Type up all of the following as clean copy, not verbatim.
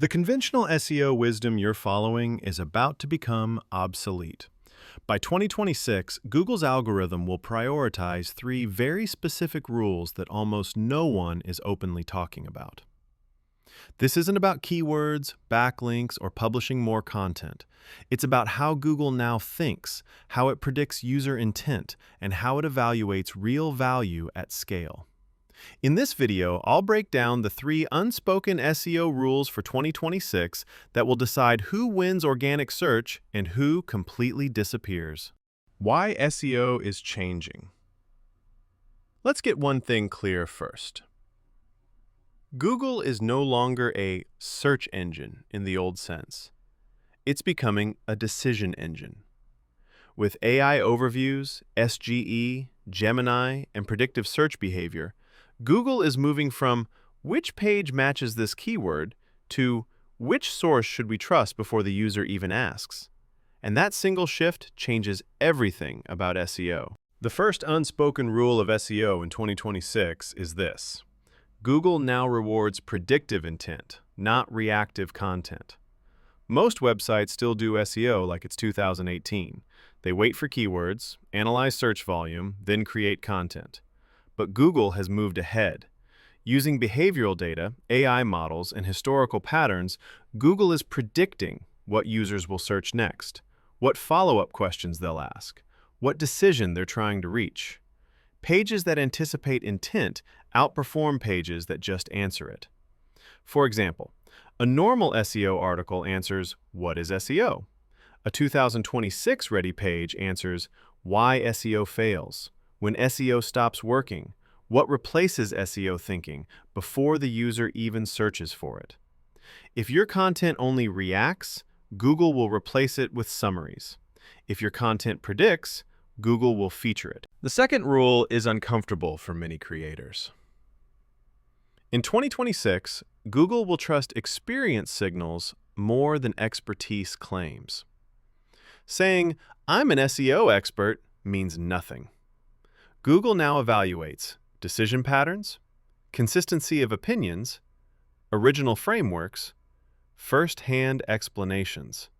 The conventional SEO wisdom you're following is about to become obsolete. By 2026, Google's algorithm will prioritize three very specific rules that almost no one is openly talking about. This isn't about keywords, backlinks, or publishing more content. It's about how Google now thinks, how it predicts user intent, and how it evaluates real value at scale. In this video, I'll break down the three unspoken SEO rules for 2026 that will decide who wins organic search and who completely disappears. Why SEO is changing. Let's get one thing clear first. Google is no longer a search engine in the old sense. It's becoming a decision engine. With AI overviews, SGE, Gemini, and predictive search behavior, Google is moving from which page matches this keyword to which source should we trust before the user even asks. And that single shift changes everything about SEO. The first unspoken rule of SEO in 2026 is this. Google now rewards predictive intent, not reactive content. Most websites still do SEO like it's 2018. They wait for keywords, analyze search volume, then create content. But Google has moved ahead. Using behavioral data, AI models, and historical patterns, Google is predicting what users will search next, what follow-up questions they'll ask, what decision they're trying to reach. Pages that anticipate intent outperform pages that just answer it. For example, a normal SEO article answers, "What is SEO?" A 2026 ready page answers, "Why SEO fails?" When SEO stops working, what replaces SEO thinking before the user even searches for it? If your content only reacts, Google will replace it with summaries. If your content predicts, Google will feature it. The second rule is uncomfortable for many creators. In 2026, Google will trust experience signals more than expertise claims. Saying, "I'm an SEO expert," means nothing. Google now evaluates decision patterns, consistency of opinions, original frameworks, first-hand explanations,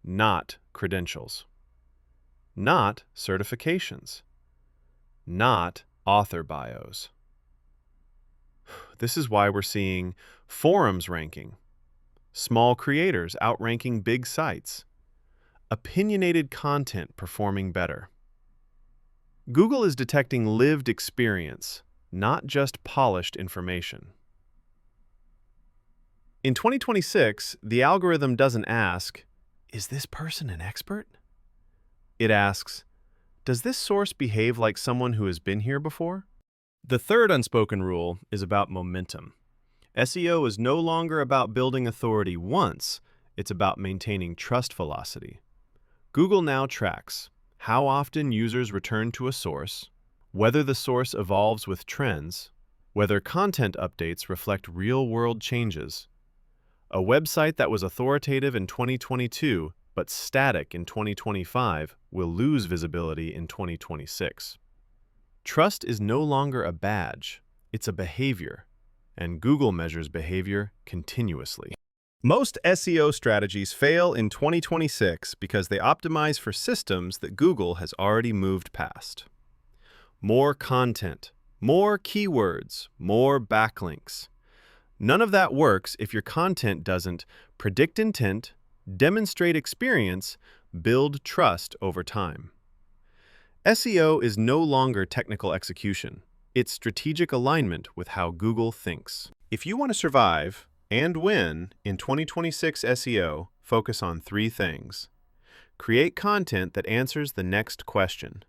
not credentials, not certifications, not author bios. This is why we're seeing forums ranking, small creators outranking big sites, opinionated content performing better. Google is detecting lived experience, not just polished information. In 2026, the algorithm doesn't ask, "Is this person an expert?" It asks, "Does this source behave like someone who has been here before?" The third unspoken rule is about momentum. SEO is no longer about building authority once, it's about maintaining trust velocity. Google now tracks how often users return to a source, whether the source evolves with trends, whether content updates reflect real-world changes. A website that was authoritative in 2022 but static in 2025 will lose visibility in 2026. Trust is no longer a badge, it's a behavior, and Google measures behavior continuously. Most SEO strategies fail in 2026 because they optimize for systems that Google has already moved past. More content, more keywords, more backlinks. None of that works if your content doesn't predict intent, demonstrate experience, build trust over time. SEO is no longer technical execution. It's strategic alignment with how Google thinks. If you want to survive and win in 2026 SEO, focus on three things. Create content that answers the next question.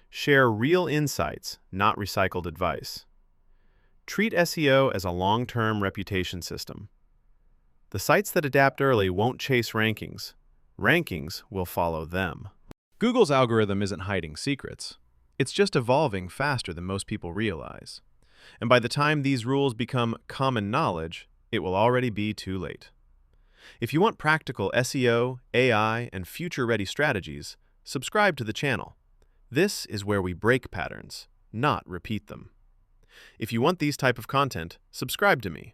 Share real insights, not recycled advice. Treat SEO as a long-term reputation system. The sites that adapt early won't chase rankings. Rankings will follow them. Google's algorithm isn't hiding secrets. It's just evolving faster than most people realize. And by the time these rules become common knowledge, it will already be too late. If you want practical SEO, AI, and future-ready strategies, subscribe to the channel. This is where we break patterns, not repeat them. If you want these type of content, subscribe to me.